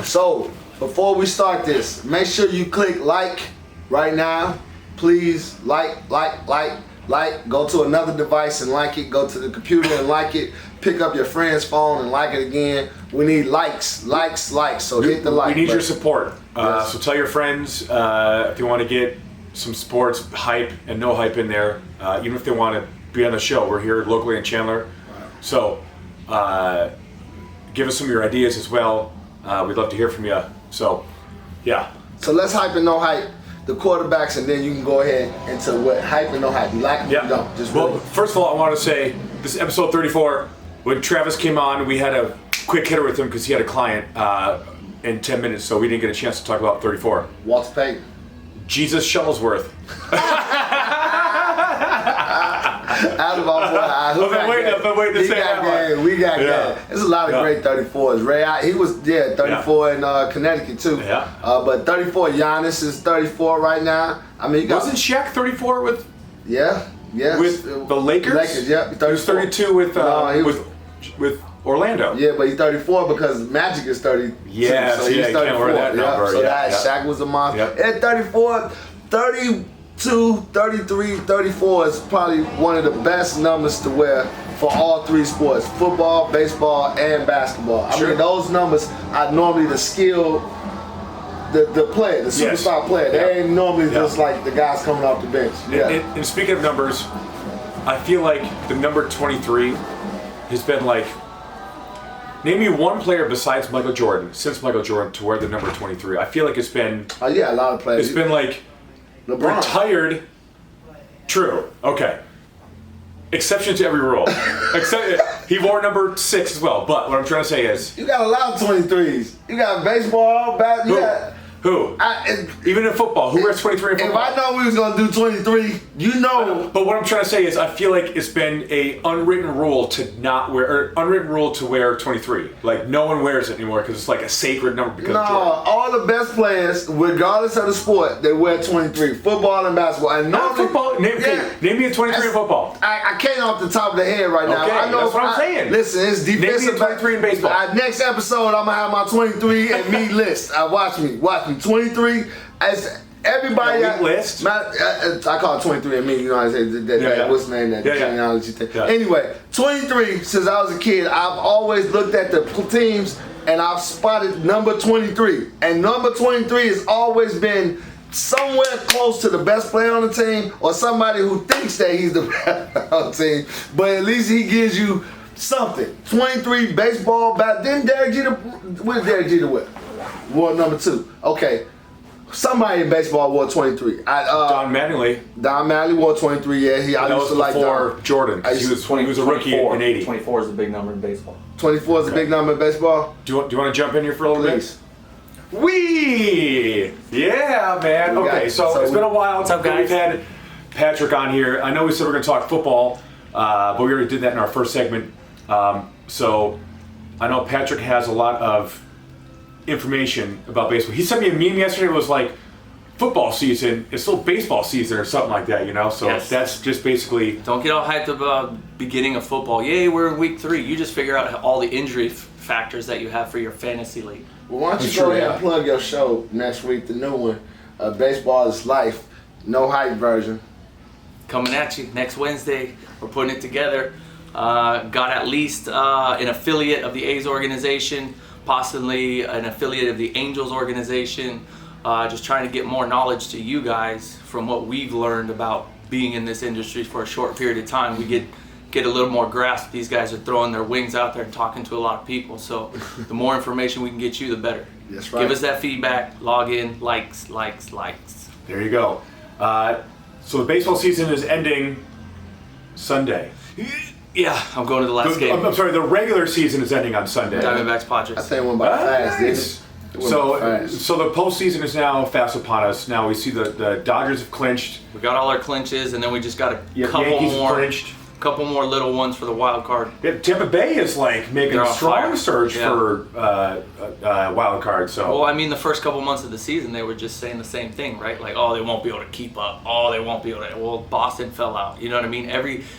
So, before we start this, make sure you click like right now. Please, like. Go to another device and like it. Go to the computer and like it. Pick up your friend's phone and like it again. We need likes. So hit the like. We need your support. So tell your friends if you want to get some sports hype and no hype in there. Even if they want to be on the show, we're here locally in Chandler. So give us some of your ideas as well. We'd love to hear from you. So, yeah. So let's hype and no hype the quarterbacks, and then you can go ahead into what hype and no hype. You like them, you don't. Just well, really. First of all, I want to say this is episode 34. When Travis came on, we had a quick hitter with him because he had a client in 10 minutes, so we didn't get a chance to talk about 34. Walter Payton. Jesus Shuttlesworth. Out of our boy, I've been waiting to say that one. We got game. There's a lot of great 34s. Ray, he was 34 in Connecticut too. Yeah. But 34, Giannis is 34 right now. I mean, wasn't Shaq 34 with? Yeah. With the Lakers. Lakers, yeah. He was 32 with Orlando. Yeah, but he's 34 because Magic is 30. Yeah, so he's 34. Can't wear that number. So Shaq was a monster. At 34, 32, 33, 34 is probably one of the best numbers to wear for all three sports: football, baseball, and basketball. I mean, those numbers are normally the skill, the player, the superstar player. They ain't normally just like the guys coming off the bench. Yeah. And speaking of numbers, I feel like the number 23 has been like, name me one player besides Michael Jordan, since Michael Jordan, to wear the number 23. I feel like it's been... a lot of players. It's been like... LeBron. Retired. True. Okay. Exception to every rule. Except he wore number 6 as well. But what I'm trying to say is... You got a lot of 23s. You got baseball, Who? Even in football, who wears 23 in football? If I know we was gonna do 23, you know. But what I'm trying to say is, I feel like it's been a unwritten rule to not wear, or unwritten rule to wear 23. Like no one wears it anymore because it's like a sacred number. Because all the best players, regardless of the sport, they wear 23. Football and basketball. And not football. Name me a 23 in football. I can't off the top of the head right now. Okay, I know that's what I'm saying. Listen, it's defensive. Name me a 23 in baseball. Next episode, I'm gonna have my 23 and me list. Watch me. 23 as everybody. List. I call it 23 and me. You know what I say? What's the name? That genealogy thing. Yeah. Anyway, 23. Since I was a kid, I've always looked at the teams and I've spotted number 23. And number 23 has always been somewhere close to the best player on the team, or somebody who thinks that he's the best player on the team. But at least he gives you something. 23 baseball. Then Derek Jeter. What did Derek Jeter wear? Wore number 2. Okay. Somebody in baseball wore 23. Don Mattingly. Don Mattingly wore 23. Yeah, I used to like Don. Jordan. He was a rookie in 80. 24 is a big number in baseball. 24 is a big number in baseball. Do you want to jump in here for a little bit? Yeah, man. Okay, so it's been a while. What's up, guys? We've had Patrick on here. I know we said we're going to talk football, but we already did that in our first segment. So I know Patrick has a lot of information about baseball. He sent me a meme yesterday. It was like, football season, it's still baseball season or something like that, you know? So that's just basically... Don't get all hyped about beginning of football. Yay, we're in week 3. You just figure out all the injury factors that you have for your fantasy league. Well, why don't you go ahead and plug your show next week, the new one, Baseball is Life, no hype version. Coming at you next Wednesday. We're putting it together. Got at least an affiliate of the A's organization, possibly an affiliate of the Angels organization. Just trying to get more knowledge to you guys from what we've learned about being in this industry for a short period of time. We get a little more grasp. These guys are throwing their wings out there and talking to a lot of people. So the more information we can get you, the better. That's right. Give us that feedback. Log in. Likes. There you go. So the baseball season is ending Sunday. Yeah, I'm going to the last game. I'm sorry, the regular season is ending on Sunday. Diamondbacks, Padres. I think it went by fast, didn't it? So the postseason is now fast upon us. Now we see the Dodgers have clinched. We got all our clinches, and then we just got a couple more little ones for the wild card. Yeah, Tampa Bay is like making a strong surge for wild card. So well, I mean, the first couple months of the season, they were just saying the same thing, right? Like, oh, they won't be able to keep up. Oh, they won't be able to. Well, Boston fell out. You know what I mean?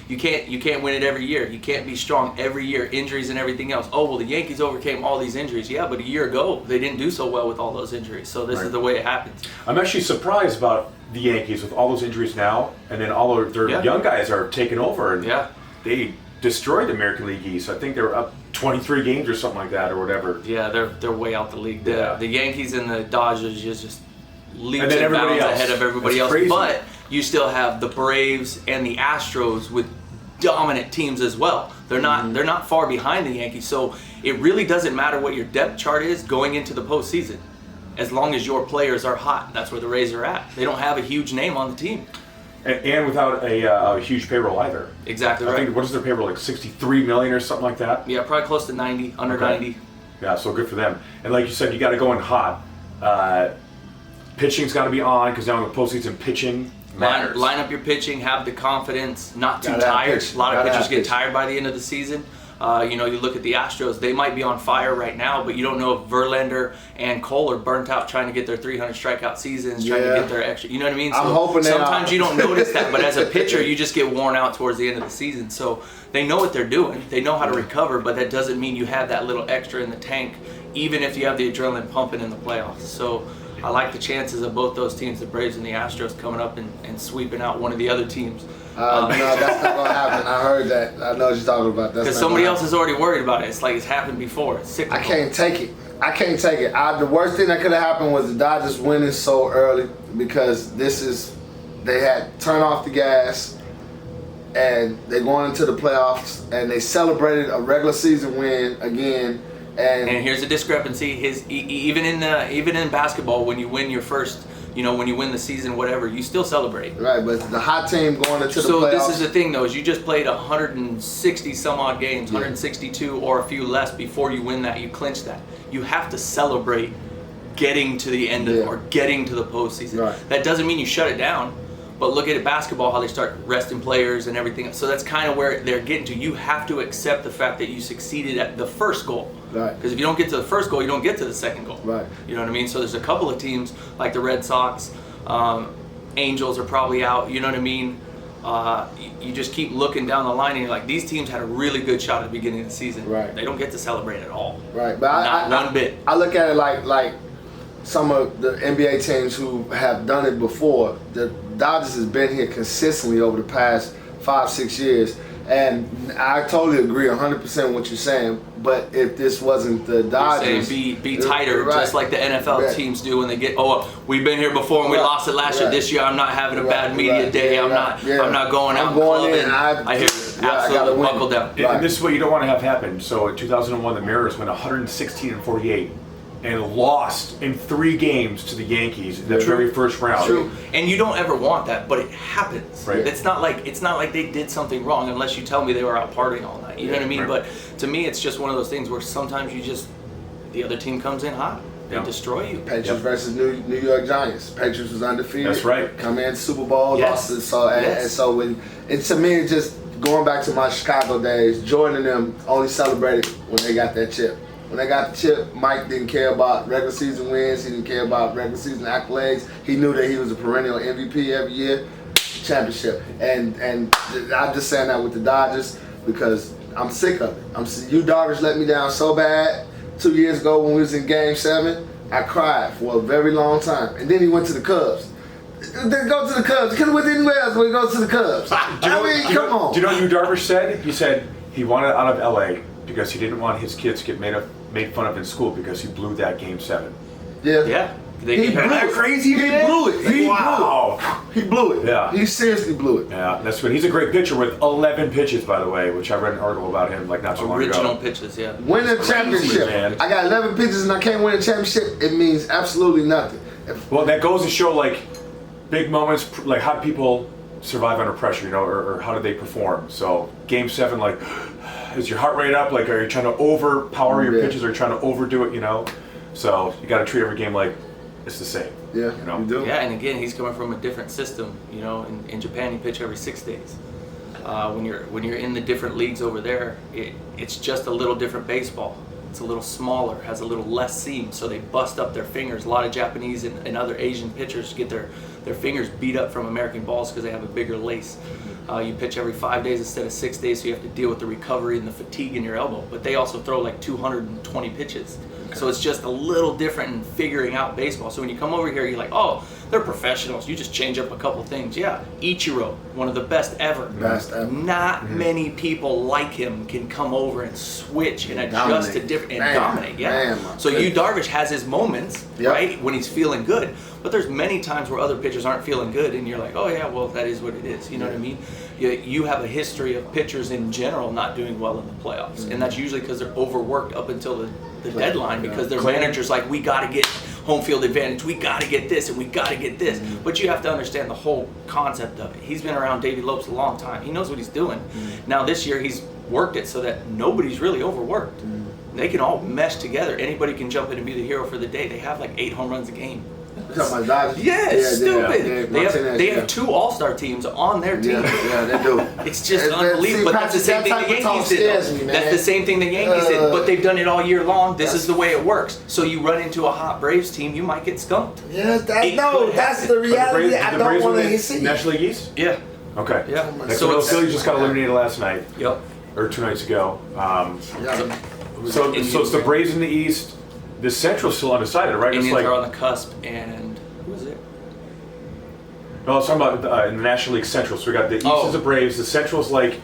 You can't win it every year. You can't be strong every year. Injuries and everything else. Oh, well, the Yankees overcame all these injuries. Yeah, but a year ago they didn't do so well with all those injuries. So this is the way it happens. I'm actually surprised about the Yankees with all those injuries now, and then all of their young guys are taking over, and they destroyed the American League East. I think they were up 23 games or something like that, or whatever. Yeah, they're way out the league. The Yankees and the Dodgers just leaps and and bounds else. ahead of everybody else. Crazy. But you still have the Braves and the Astros with dominant teams as well. They're not far behind the Yankees. So it really doesn't matter what your depth chart is going into the postseason, as long as your players are hot. That's where the Rays are at. They don't have a huge name on the team. And without a huge payroll either. Exactly I right. think, what is their payroll, like 63 million or something like that? Yeah, probably close to 90, under 90. Yeah, so good for them. And like you said, you got to go in hot. Pitching's got to be on, because now in the postseason, pitching matters. Line up your pitching, have the confidence, not too tired. A lot of pitchers get tired by the end of the season. You look at the Astros, they might be on fire right now, but you don't know if Verlander and Cole are burnt out trying to get their 300 strikeout seasons, trying to get their extra, you know what I mean? So I'm hoping sometimes you don't notice that, but as a pitcher, you just get worn out towards the end of the season. So they know what they're doing. They know how to recover, but that doesn't mean you have that little extra in the tank, even if you have the adrenaline pumping in the playoffs. So I like the chances of both those teams, the Braves and the Astros, coming up and sweeping out one of the other teams. No, that's not going to happen. I heard that. I know what you're talking about. Because somebody else is already worried about it. It's like it's happened before. It's cyclical. I can't take it. The worst thing that could have happened was the Dodgers winning so early, because they had turned off the gas and they're going into the playoffs, and they celebrated a regular season win again. And here's a discrepancy. Even in basketball, when you win your first, when you win the season, whatever, you still celebrate. Right, but the hot team going into the playoffs. So this is the thing, though, is you just played 160 some odd games, 162 or a few less before you win that. You clinch that. You have to celebrate getting to the end of it, or getting to the postseason. Right. That doesn't mean you shut it down. But look at it, basketball, how they start resting players and everything. So that's kind of where they're getting to. You have to accept the fact that you succeeded at the first goal. Right. Because if you don't get to the first goal, you don't get to the second goal. Right. You know what I mean? So there's a couple of teams, like the Red Sox, Angels are probably out. You know what I mean? You just keep looking down the line, and you're like, these teams had a really good shot at the beginning of the season. Right. They don't get to celebrate at all. Right. But Not one bit. I look at it like some of the NBA teams who have done it before. The Dodgers has been here consistently over the past 5-6 years, and I totally agree 100% with what you're saying. But if this wasn't the Dodgers, be tighter, just like the NFL teams do when they get. Oh, we've been here before and we lost it last year. This year, I'm not having a bad media day. I'm not going out clubbing. I hear you. Absolutely, buckle down. And this is what you don't want to have happen. So in 2001, the Mariners went 116-48. And lost in 3 games to the Yankees in the very first round. True. And you don't ever want that, but it happens. Right. It's not like they did something wrong, unless you tell me they were out partying all night. You know what I mean? Right. But to me, it's just one of those things where sometimes the other team comes in hot. They destroy you. Patriots versus New York Giants. Patriots was undefeated. That's right. Come in Super Bowl, lost it. And so when to me, it's just going back to my Chicago days. Jordan and them only celebrated when they got that chip. When they got the chip, Mike didn't care about regular season wins. He didn't care about regular season accolades. He knew that he was a perennial MVP every year. Championship. And I'm just saying that with the Dodgers because I'm sick of it. You Dodgers let me down so bad 2 years ago when we was in Game 7. I cried for a very long time. And then he went to the Cubs. Then go to the Cubs. He could have went anywhere else when he goes to the Cubs. Come on. Do you know what Yu Darvish said? He said he wanted out of LA because he didn't want his kids to get made fun of in school because he blew that Game 7. Yeah. Yeah. He blew it. Crazy, he blew it. He blew it. Yeah. He seriously blew it. Yeah, that's good. He's a great pitcher with 11 pitches, by the way, which I read an article about him like not so long ago. Original pitches, yeah. Win a championship. Man. I got 11 pitches and I can't win a championship. It means absolutely nothing. Well, that goes to show like big moments, like how do people survive under pressure, or how do they perform? So Game 7, like, is your heart rate up? Like, are you trying to overpower your pitches? Are you trying to overdo it? So you got to treat every game like it's the same. Yeah, you do. Yeah, and again, he's coming from a different system. In Japan, you pitch every 6 days. When you're in the different leagues over there, it's just a little different baseball. It's a little smaller, has a little less seam, so they bust up their fingers. A lot of Japanese and other Asian pitchers get their fingers beat up from American balls because they have a bigger lace. You pitch every 5 days instead of 6 days, so you have to deal with the recovery and the fatigue in your elbow. But they also throw like 220 pitches. So it's just a little different in figuring out baseball. So when you come over here, you're like, oh, they're professionals. You just change up a couple things. Yeah, Ichiro, one of the best ever. Not many people like him can come over and switch and adjust to different and dominate. Yeah. So Yu Darvish has his moments, right, when he's feeling good. But there's many times where other pitchers aren't feeling good, and you're like, oh yeah, well that is what it is. You know what I mean? You have a history of pitchers in general not doing well in the playoffs, and that's usually because they're overworked up until the deadline because their managers like, we got to get home field advantage, we got to get this, and we got to get this. But you have to understand the whole concept of it. He's been around Davey Lopes a long time. He knows what he's doing. Now this year he's worked it so that nobody's really overworked. They can all mesh together. Anybody can jump in and be the hero for the day. They have like 8 home runs a game. Yeah, it's stupid. They have 2 all-star teams on their team. Yeah, they do. It's just unbelievable. But that's the same thing the Yankees did. That's the same thing the Yankees did. But they've done it all year long. This is the way it works. So you run into a hot Braves team, you might get skunked. Yeah, that's the reality. I don't want to see. National League East? Yeah. Okay. Yeah. So the Phillies just got eliminated last night. Yep. Or 2 nights ago. So it's the Braves in the East. The Central's still undecided, right? Indians it's like, are on the cusp, and who is it? No, I was talking about in the National League Central. So we got the East is the Braves. The Central's like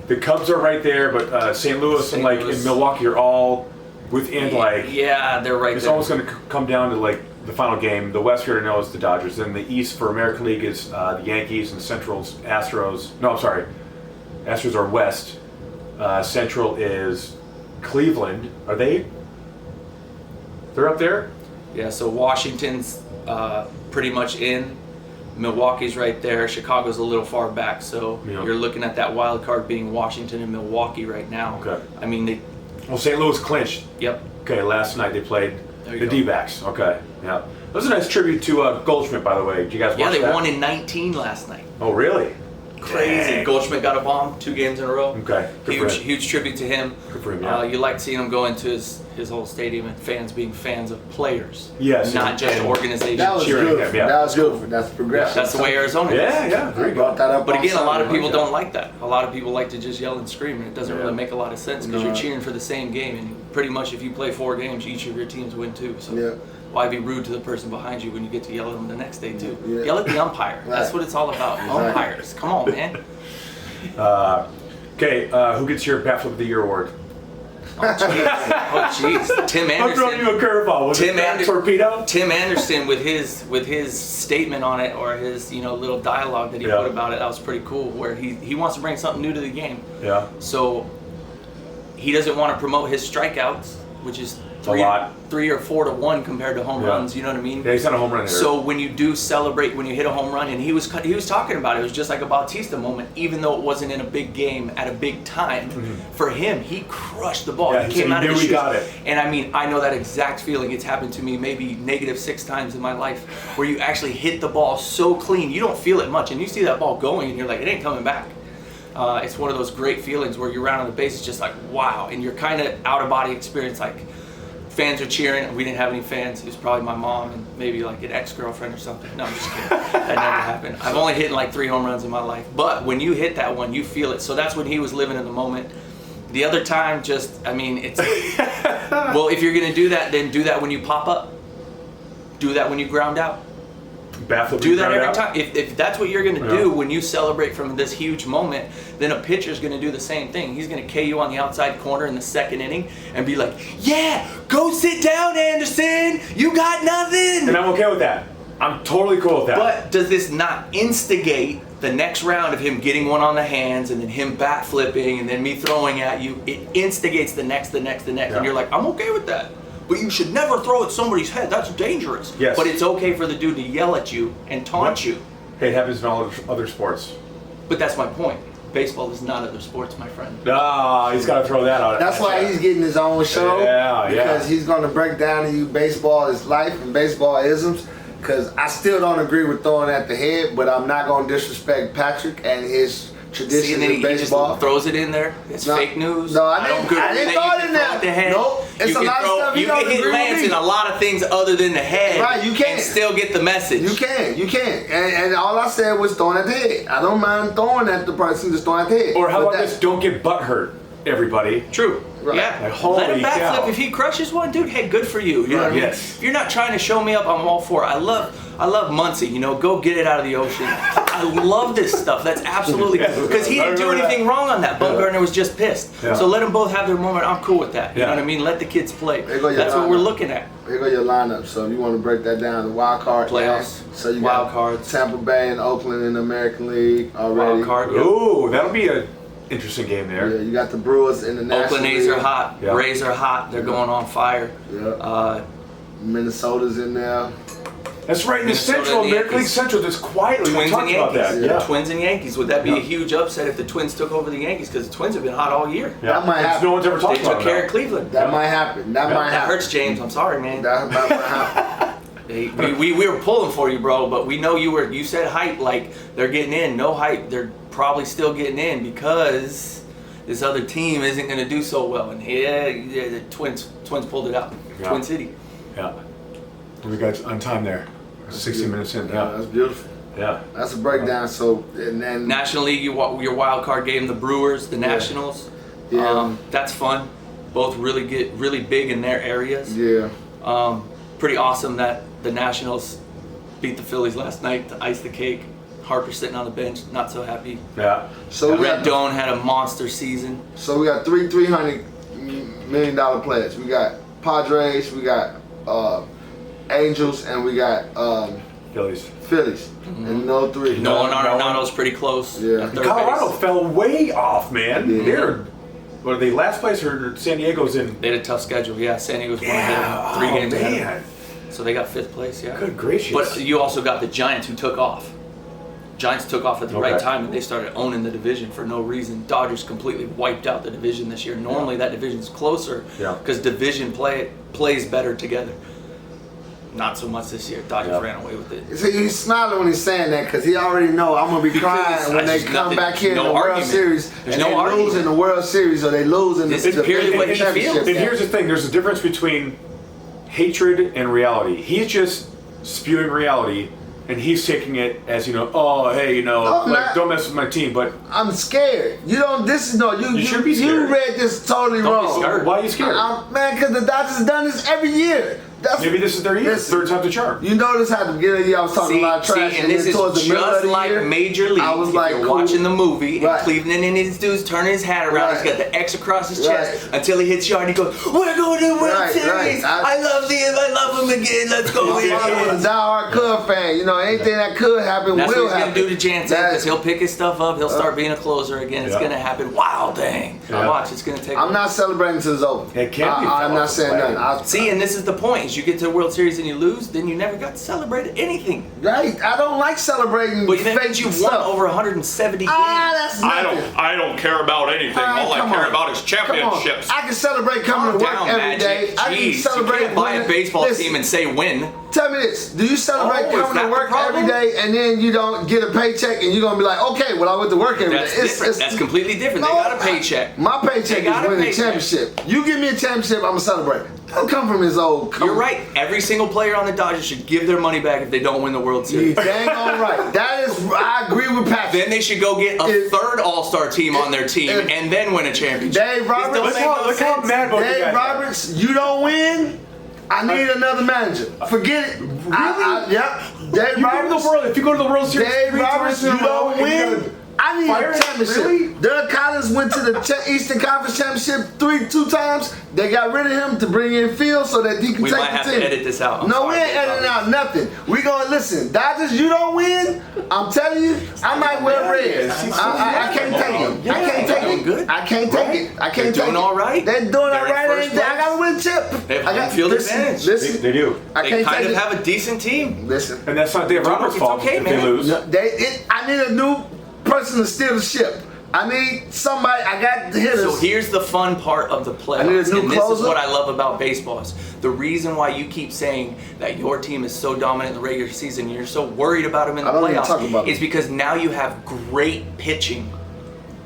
the Cubs are right there, but St. Louis and like in Milwaukee are all within like. Yeah, they're right. It's there. always going to come down to like the final game. The West we already know is the Dodgers. Then the East for American League is the Yankees, and the Central's Astros. No, I'm sorry, Astros are West. Central is Cleveland. Are they? They're up there? Yeah, so Washington's pretty much in. Milwaukee's right there. Chicago's a little far back, so you're looking at that wild card being Washington and Milwaukee right now. Okay. I mean, Well, St. Louis clinched. Yep. Okay, last night they played the go. D-backs. Okay, yeah. That was a nice tribute to Goldschmidt, by the way. Did you guys watch that? Yeah, they won in 19 last night. Oh, really? Crazy. Dang. Goldschmidt got a bomb 2 games in a row. Okay. Huge tribute to him. Good for him, yeah. You like seeing him go into his whole stadium and fans being fans of players. Yes. Not just organizations. That was good. That was good. That's progressive. That's the way Arizona is. Yeah. I brought that up. But again, a lot of people don't like that. A lot of people like to just yell and scream, and it doesn't really make a lot of sense because you're cheering for the same game. And pretty much if you play 4 games, each of your teams win too. So why be rude to the person behind you when you get to yell at them the next day too? Yell at the umpire. That's what it's all about. Umpires. Come on, man. Okay, who gets your Bat Flip of the Year award? Oh jeez. Tim Anderson. I'm throwing you a curveball. Was it that torpedo? Tim Anderson with his statement on it, or his little dialogue that he put about it. That was pretty cool. Where he wants to bring something new to the game. Yeah. So he doesn't want to promote his strikeouts, which is 3 or 4 to 1 compared to home runs. You know what I mean? Yeah, he's not a home run hitter. So when you do celebrate when you hit a home run, and he was talking about it was just like a Bautista moment, even though it wasn't in a big game at a big time. For him, he crushed the ball. He came out of his shoes. Got it. And I mean, I know that exact feeling. It's happened to me maybe -6 times in my life, where you actually hit the ball so clean, you don't feel it much, and you see that ball going, and you're like, it ain't coming back. It's one of those great feelings where you're around on the base, it's just like wow, and you're kind of out of body experience, like. Fans are cheering. We didn't have any fans. It was probably my mom and maybe like an ex-girlfriend or something. No, I'm just kidding. That never happened. I've only hit like 3 home runs in my life. But when you hit that one, you feel it. So that's when he was living in the moment. The other time, it's... Well, if you're going to do that, then do that when you pop up. Do that when you ground out. Do that every time. If that's what you're going to do when you celebrate from this huge moment, then a pitcher's going to do the same thing. He's going to K you on the outside corner in the 2nd inning and be like, yeah, go sit down, Anderson. You got nothing. And I'm okay with that. I'm totally cool with that. But does this not instigate the next round of him getting one on the hands and then him bat flipping and then me throwing at you? It instigates the next. And you're like, I'm okay with that. But you should never throw at somebody's head. That's dangerous. Yes. But it's okay for the dude to yell at you and taunt you. Hey, it happens in all other sports. But that's my point. Baseball is not other sports, my friend. Ah, he's got to throw that out. That's why he's getting his own show. Because he's going to break down to you baseball is life and baseball isms. Because I still don't agree with throwing at the head, but I'm not going to disrespect Patrick and his traditions then in baseball. Just throws it in there. It's fake news. No, I didn't throw it in there. Nope. It's a lot of stuff you can hit Lance in a lot of things other than the head. Right, you can. And still get the message. You can. And all I said was throwing at the head. I don't mind throwing at the person, just throwing at the head. Or how about this? Don't get butt hurt, everybody. True. Right. Yeah. Like, holy Let him backflip. cow. If he crushes one, dude, hey, good for you. You know what I mean? Yes. If you're not trying to show me up, I'm all for it. I love Muncie. You know, go get it out of the ocean. I love this stuff. That's absolutely because he didn't do anything wrong on that. Bumgarner was just pissed. Yeah. So let them both have their moment. I'm cool with that. You know what I mean? Let the kids play. That's what we're looking at. Here go your lineup. So if you want to break that down, the wild card Playoffs. So you Wild got cards. Tampa Bay and Oakland in the American League already. Wild card. Yep. Ooh, that'll be an interesting game there. Yeah, you got the Brewers in the National Oakland A's League. are hot. Yeah. Rays are hot. They're going on fire. Yeah. Minnesota's in there. That's right, in the Minnesota Central, and the American League Yankees. Central, just quietly, we Twins and talked about Yankees. that. Yeah. Twins and Yankees. Would that be a huge upset if the Twins took over the Yankees? Because the Twins have been hot all year. Yeah. That might happen. No one's ever They talked about took care that. of Cleveland. That might happen. That might That happen. hurts, James. I'm sorry, man. That might happen. Hey, we were pulling for you, bro, but we know you said hype, like they're getting in. No hype. They're probably still getting in because this other team isn't going to do so well. And the Twins pulled it out. Yeah. Twin City. Yeah. We got on time there. 60 minutes in. Yeah, Yeah. that's beautiful. Yeah. That's a breakdown. So and then National League, your wild card game, the Brewers, the Nationals. Yeah. That's fun. Both really big in their areas. yeah. Pretty awesome that the Nationals beat the Phillies last night to ice the cake. Harper sitting on the bench, not so happy. Yeah. So we got Rendon had a monster season. So we got three $300 million players. We got Padres, we got Angels, and we got Phillies. Phillies. And no three. Nolan Arenado's pretty close. Yeah. at third Colorado base. fell way off, man. Yeah. They're, what are they, last place or San Diego's in? They had a tough schedule. Yeah, San Diego's one ahead of them, 3 games ahead of them. So they got 5th place. Yeah. Good gracious. But you also got the Giants who took off. Giants took off at the right time and they started owning the division for no reason. Dodgers completely wiped out the division this year. Normally that division's closer because division plays better together. Not so much this year. Dodgers ran away with it. See, he's smiling when he's saying that because he already know I'm gonna be crying when they come back here in the World Series and they lose in the World Series or they lose in the championship. And here's the thing: there's a difference between hatred and reality. He's just spewing reality, and he's taking it as oh hey don't mess with my team. But I'm scared. You don't. This is you should be scared. You read this totally Don't wrong. be scared. Why are you scared? Man, because the Dodgers have done this every year. Maybe this is their year. Third time's the charm. You notice how the beginning of the year I was talking a lot of trash, and this then is towards the middle of just the like year, Major League. I was like, you're watching the movie, Right. and Cleveland and his dude's turning his hat around. Right. He's got the X across his chest Right. until he hits yard. And he goes, "We're going to the World Right, Series. right. I love them. I love them again. Let's go My win." father was a diehard Cub fan. Anything that could happen That's will what he's happen. gonna do to Jansen because he'll pick his stuff up. He'll start being a closer again. It's Yeah. gonna happen. Wow, dang! Yeah. Watch, it's gonna take. I'm not celebrating until it's over. It can't be I'm not saying wagon. nothing. See, and this is the point: is you get to the World Series and you lose, then you never got to celebrate anything. Right. I don't like celebrating But that fake means you won stuff. over 170 games. That's nothing. I don't care about anything. All I Come care on. about is championships. Come on. I can celebrate coming to work Calm every down, day. Magic. I can Jeez, celebrate you can't buy a winning. baseball Listen, team and say win. Tell me this: do you celebrate Oh, is coming that to the work problem? every day and then you don't get a paycheck and you're gonna be like, okay, well I went to work every day. That's different. That's completely different. They No, got a paycheck. My They paycheck got is a winning a paycheck. championship. You give me a championship, I'm gonna celebrate. Don't come from his old. You're right. Every single player on the Dodgers should give their money back if they don't win the World You Series. dang on right. That is, I agree with Patrick. Then they should go get a If- third All-Star team on their team if- and then win a championship. Dave This Roberts. don't Look make how, no look how sense. mad both you Dave guys are. Roberts, you don't win. I need another manager. Forget it. Really? Yep. Dave You go to Roberts. the world. If you go to the World Series Dave 3 Roberts, times in a you row, don't win. I need Fire a him? championship. Really? Doug Collins went to the Eastern Conference Championship two times. They got rid of him to bring in Phil so that he can We take might the have team. to edit this out. I'm No, sorry, we ain't Dave editing Roberts. out nothing. We gonna listen. Dodgers, you don't win. I'm telling you, I might wear red. I can't take it. I can't take doing it. good. I can't take it. I can't They're take it. doing all right. They're doing They're all in right. first Ain't they? I place. gotta win a chip. They have I got home field advantage. Listen, They do. I They can't kind take of it. have a decent team. Listen. And that's not Dave Roberts' It's fault okay, if they man. lose. No, I need a new person to steer the ship. I need somebody. I got the hitters. So here's the fun part of the need a playoffs, new and this is closer. what I love about baseball. Is the reason why you keep saying that your team is so dominant in the regular season, you're so worried about them in the I don't even talk playoffs, about is it. because now you have great pitching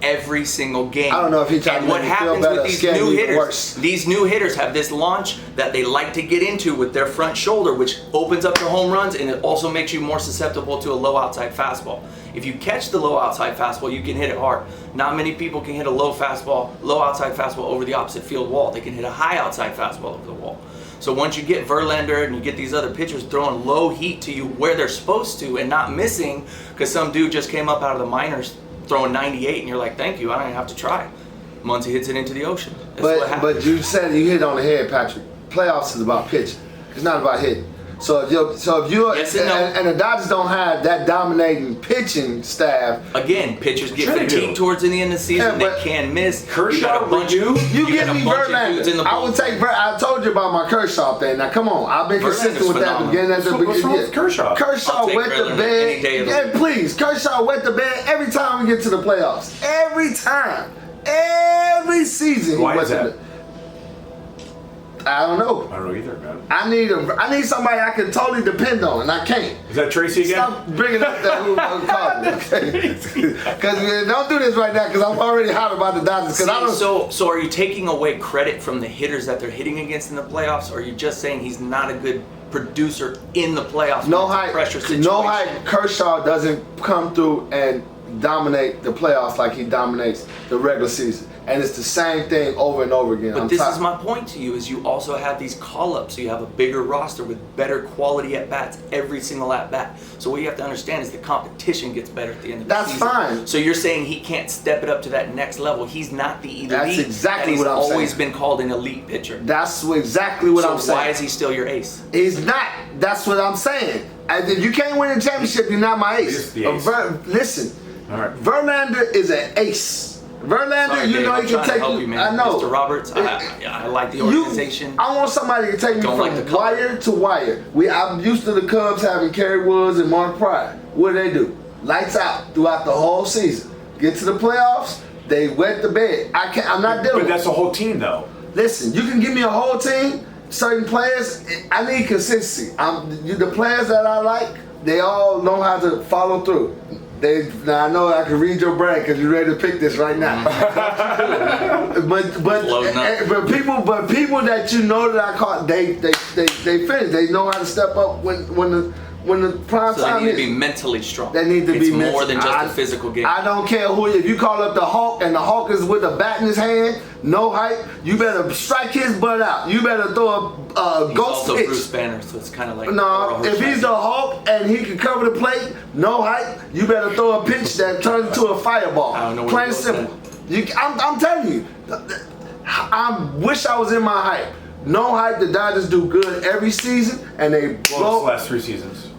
every single game. I don't know if he tried and to what make me feel happens better, with these scare new me hitters, worse. these new hitters have this launch that they like to get into with their front shoulder, which opens up the home runs, and it also makes you more susceptible to a low outside fastball. If you catch the low outside fastball, you can hit it hard. Not many people can hit a low outside fastball over the opposite field wall. They can hit a high outside fastball over the wall. So once you get Verlander and you get these other pitchers throwing low heat to you where they're supposed to and not missing, because some dude just came up out of the minors throwing 98 and you're like, thank you, I don't even have to try. Once he hits it into the ocean. That's what happens. But you said you hit it on the head, Patrick. Playoffs is about pitching. It's not about hitting. So if you Yes and no. and the Dodgers don't have that dominating pitching staff. Again, pitchers get Sure they fatigued do. towards the end of the season. Yeah, but they can miss. Kershaw, you got a bunch You get give a me bunch of dudes in the Verlander. I would bullpen. take. I told you about my Kershaw thing. Now come on, I've been consistent Verlander's with that. phenomenal. Beginning at the What's beginning. wrong with Kershaw? Kershaw I'll take wet the Verlander bed. any day of the Yeah, week. please. Kershaw wet the bed every time we get to the playoffs. Every time. Every season. he Why wet is the that? bed. I don't know. I don't know either, man. I need somebody I can totally depend on, and I can't. Is that Tracy again? Stop bringing up that who called me, because don't do this right now, because I'm already hot about the Dodgers. Because I don't. So are you taking away credit from the hitters that they're hitting against in the playoffs, or are you just saying he's not a good producer in the playoffs? No when it's a hype. pressure situation? No hype. Kershaw doesn't come through and dominate the playoffs like he dominates the regular season, and it's the same thing over and over again. But this is my point to you: is you also have these call-ups, so you have a bigger roster with better quality at bats every single at bat. So what you have to understand is the competition gets better at the end of the That's season. fine. So you're saying he can't step it up to that next level? He's not the elite. That's exactly and he's what I'm always saying. been called an elite pitcher. That's exactly what So I'm saying. why is he still your ace? He's not. That's what I'm saying. And if you can't win a championship, you're not my ace. He's the ace. Listen, All right. Verlander is an ace. Verlander, Sorry, you Dave, know I'm he can trying to take help you. you, man. I know. Mr. Roberts, I like the organization. I want somebody to take me Don't from like the color. wire to wire. I'm used to the Cubs having Kerry Woods and Mark Pryor. What do they do? Lights out throughout the whole season. Get to the playoffs, they wet the bed. I'm not dealing But with that's a whole team, though. Listen, you can give me a whole team, certain players. I need consistency. The players that I like, they all know how to follow through. Now I know I can read your brain because you're ready to pick this right now. but people that you know that I caught, they finish. They know how to step up when the prime So they time need is. to be mentally strong. They need to it's be more than just I- a physical game. I don't care who. If you call up the Hulk and the Hulk is with a bat in his hand, no hype, you better strike his butt out. You better throw a He's ghost also pitch. Bruce Banner, so it's kind of like No, if he's the Hulk and he can cover the plate, no hype, you better throw a pitch that turns into a fireball. I don't know where Plain and it goes simple. I'm telling you, I wish I was in my hype. No hype, the Dodgers do good every season, and they Well, blow. the last 3 seasons.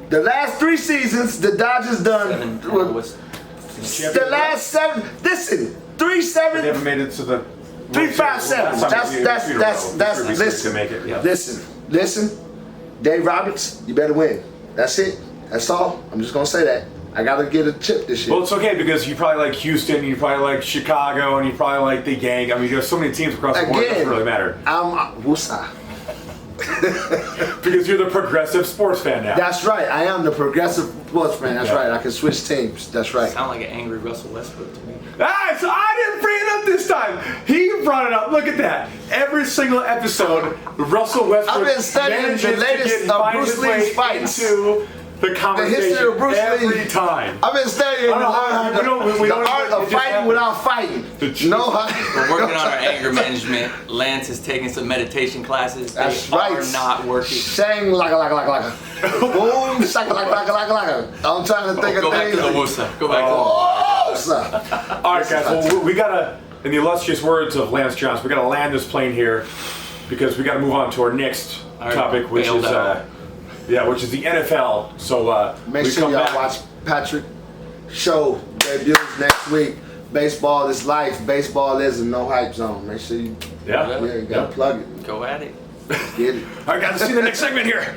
The last 3 seasons, the Dodgers done. The last 7. Listen, 3, They 7, haven't made it to the 3, 5, 7. That's listen. To make it. Yeah. Listen. Dave Roberts, you better win. That's it. That's all. I'm just gonna say that. I gotta get a chip this year. Well, it's okay because you probably like Houston, you probably like Chicago, and you probably like the Gang. I mean, there's so many teams across the board. It doesn't really matter Woosah. because you're the progressive sports fan now. That's right. I am the progressive sports fan. That's Yeah. right. I can switch teams. That's right. Sound like an angry Russell Westbrook to me. Ah, so I didn't bring it up this time. He brought it up. Look at that. Every single episode, Russell Westbrook I've been studying manages the latest to get of find Bruce his way Lee's fights. into the conversation history of Bruce every Lee. time. I've been studying the art of fighting without fighting. No hype. We're working on our anger management. Lance is taking some meditation classes. They That's right. are not working. Shang like. Boom, shaka like. I'm trying to think Go of back things. to the Wusa. Go back Woosah. All right, guys. Well, we gotta, in the illustrious words of Lance Johnson, we gotta land this plane here because we gotta move on to our next topic, which is which is the NFL. So Make we sure come y'all back. watch Patrick show debuts next week. Baseball is life. Baseball is a no hype zone. Make sure you, Yeah. you gotta plug it. Go at it. Get it. All right, guys. Let's see the next segment here.